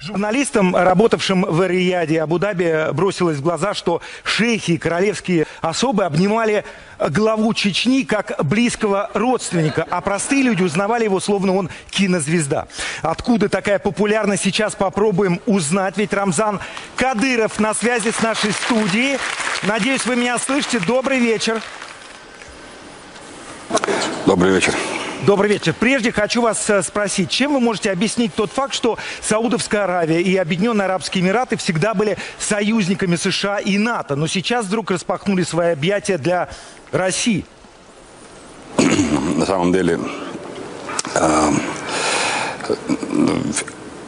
Журналистам, работавшим в Эр-Рияде и Абу-Даби, бросилось в глаза, что шейхи и королевские особы обнимали главу Чечни как близкого родственника, а простые люди узнавали его, словно он кинозвезда. Откуда такая популярность, сейчас попробуем узнать, ведь Рамзан Кадыров на связи с нашей студией. Надеюсь, вы меня слышите. Добрый вечер. Добрый вечер. Добрый вечер. Прежде хочу вас спросить, чем вы можете объяснить тот факт, что Саудовская Аравия и Объединенные Арабские Эмираты всегда были союзниками США и НАТО, но сейчас вдруг распахнули свои объятия для России? На самом деле,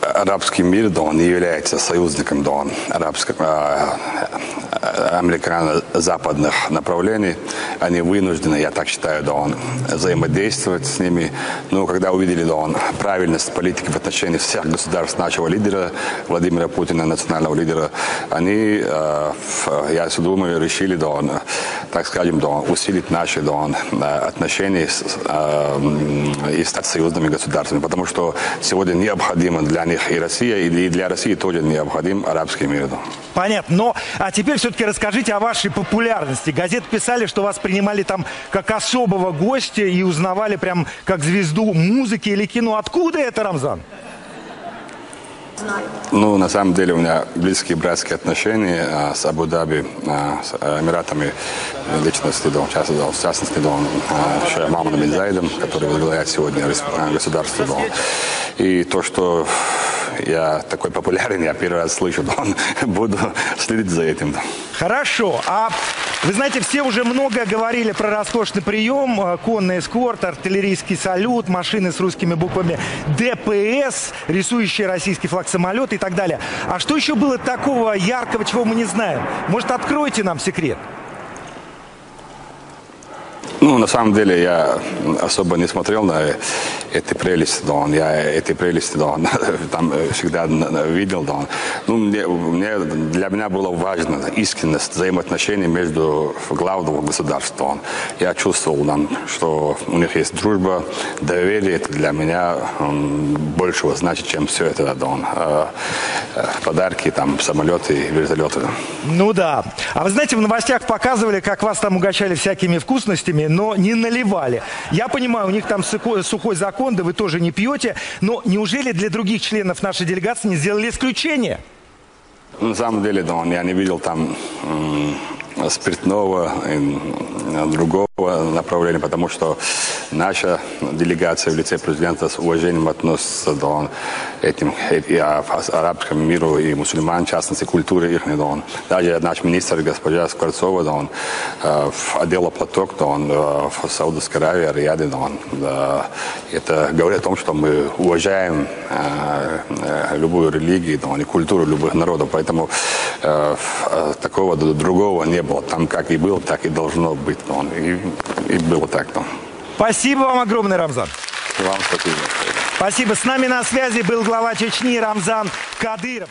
арабский мир, да, он не является союзником, да, американо-западных направлений. Они вынуждены, я так считаю, да, взаимодействовать с ними. Но когда увидели, да, правильность политики в отношении всех государств нашего лидера, Владимира Путина, национального лидера, они, я думаю, решили, да, так скажем, да, усилить наши, да, отношения и стать союзными государствами. Потому что сегодня необходимо для них и Россия, и для России тоже необходим арабский мир. Да. Понятно. Но, а теперь все-таки расскажите о вашей популярности. Газеты писали, что вас принимали там как особого гостя и узнавали прям как звезду музыки или кино. Откуда это, Рамзан? Ну, на самом деле, у меня близкие братские отношения с Абу-Даби, с Эмиратами, личности, в частности, Мамадом бин Заидом, который возглавляет сегодня государство. И то, что я такой популярен, я первый раз слышу, буду следить за этим. Хорошо. А вы знаете, все уже много говорили про роскошный прием, конный эскорт, артиллерийский салют, машины с русскими буквами ДПС, рисующие российский флаг, самолет и так далее. А что еще было такого яркого, чего мы не знаем? Может, откройте нам секрет? Ну, на самом деле, я особо не смотрел на эти прелести, да, я эти прелести, да, там всегда видел, да. Ну, для меня было важно искренность взаимоотношений между главами государств. Я чувствовал, да, что у них есть дружба, доверие, это для меня большего значит, чем все это, да, подарки, там, самолеты и вертолеты. Ну да. А вы знаете, в новостях показывали, как вас там угощали всякими вкусностями, но не наливали. Я понимаю, у них там сухой закон, да вы тоже не пьете, но неужели для других членов нашей делегации не сделали исключение? На самом деле, да, я не видел там спиртного и другого направления, потому что наша делегация в лице президента с уважением относится к этим арабскому миру и мусульман, в частности, культуре их. Даже наш министр, госпожа Скворцова, одела платок в Саудовской Аравии, Рияде. Это говорит о том, что мы уважаем любую религию и культуру любых народов, поэтому такого другого не было. Там как и было, так и должно быть. И было так. Спасибо вам огромное, Рамзан. Вам спасибо. Спасибо. С нами на связи был глава Чечни Рамзан Кадыров.